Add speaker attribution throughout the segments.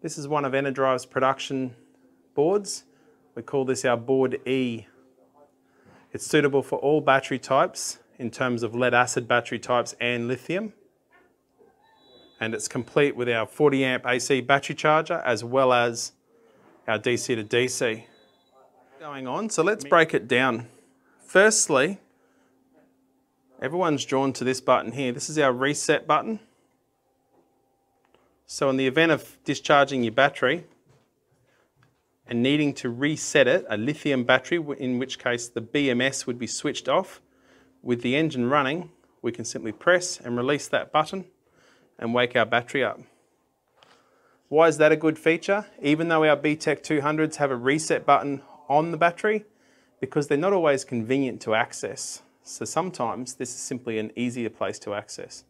Speaker 1: This is one of Enerdrive's production boards. We call this our Board-E. It's suitable for all battery types in terms of lead acid battery types and lithium. And it's complete with our 40 amp AC battery charger as well as our DC to DC. Going on, so let's break it down. Firstly, everyone's drawn to this button here. This is our reset button. So in the event of discharging your battery and needing to reset it, a lithium battery, in which case the BMS would be switched off, with the engine running, we can simply press and release that button and wake our battery up. Why is that a good feature? Even though our BTEC 200s have a reset button on the battery, because they're not always convenient to access. So sometimes this is simply an easier place to access.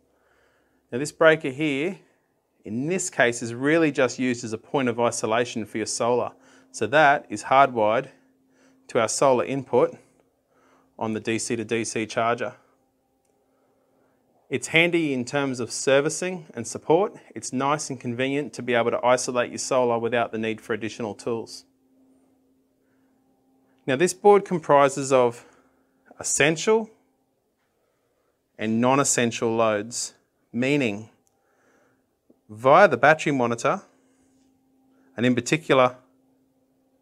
Speaker 1: Now this breaker here, in this case, is really just used as a point of isolation for your solar. So that is hardwired to our solar input on the DC to DC charger. It's handy in terms of servicing and support. It's nice and convenient to be able to isolate your solar without the need for additional tools. Now this board comprises of essential and non-essential loads, meaning via the battery monitor, and in particular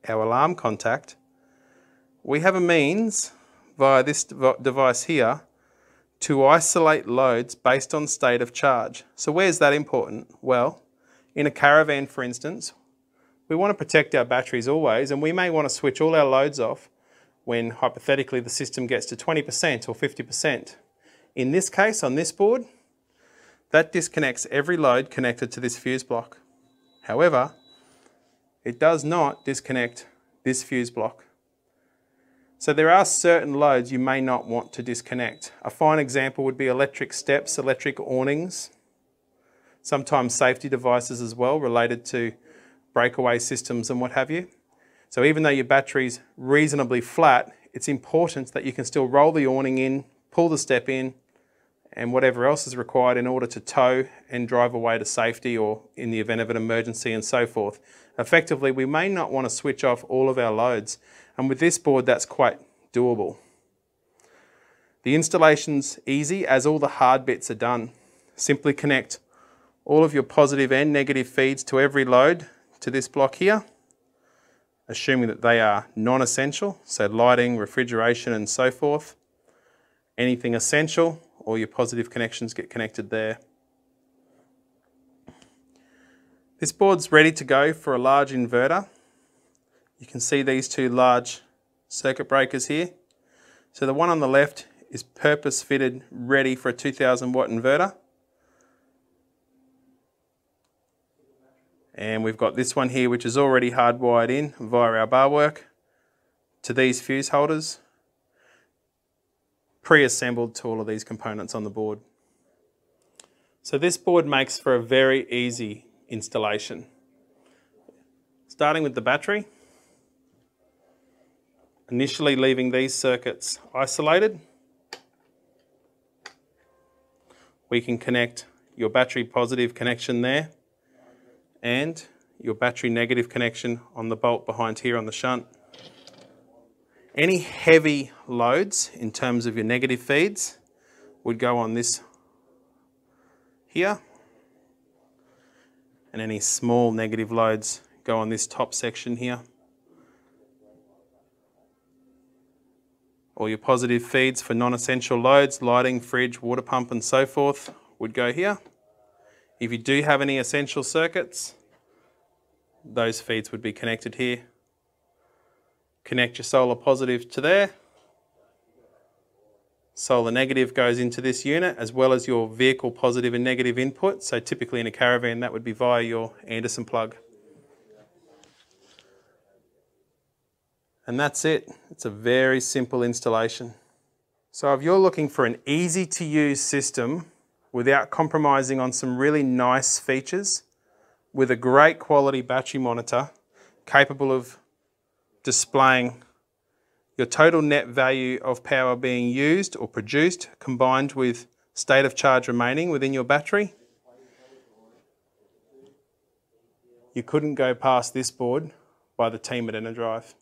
Speaker 1: our alarm contact, we have a means via this device here to isolate loads based on state of charge. So where's that important? Well, in a caravan, for instance, we want to protect our batteries always, and we may want to switch all our loads off when hypothetically the system gets to 20% or 50%. In this case, on this board, that disconnects every load connected to this fuse block. However, it does not disconnect this fuse block. So there are certain loads you may not want to disconnect. A fine example would be electric steps, electric awnings, sometimes safety devices as well related to breakaway systems and what have you. So even though your battery's reasonably flat, it's important that you can still roll the awning in, pull the step in, and whatever else is required in order to tow and drive away to safety or in the event of an emergency and so forth. Effectively, we may not want to switch off all of our loads, and with this board that's quite doable. The installation's easy as all the hard bits are done. Simply connect all of your positive and negative feeds to every load to this block here, assuming that they are non-essential, so lighting, refrigeration and so forth. Anything essential, all your positive connections get connected there. This board's ready to go for a large inverter. You can see these two large circuit breakers here. So the one on the left is purpose fitted, ready for a 2000 watt inverter. And we've got this one here which is already hardwired in via our bar work to these fuse holders, pre-assembled to all of these components on the board. So this board makes for a very easy installation. Starting with the battery, initially leaving these circuits isolated, we can connect your battery positive connection there and your battery negative connection on the bolt behind here on the shunt. Any heavy loads in terms of your negative feeds would go on this here, and any small negative loads go on this top section here. All your positive feeds for non-essential loads, lighting, fridge, water pump and so forth would go here. If you do have any essential circuits, those feeds would be connected here. Connect your solar positive to there. Solar negative goes into this unit as well as your vehicle positive and negative input. So typically in a caravan that would be via your Anderson plug. And that's it. It's a very simple installation. So if you're looking for an easy to use system without compromising on some really nice features, with a great quality battery monitor capable of displaying your total net value of power being used or produced, combined with state of charge remaining within your battery, you couldn't go past this board by the team at Enerdrive.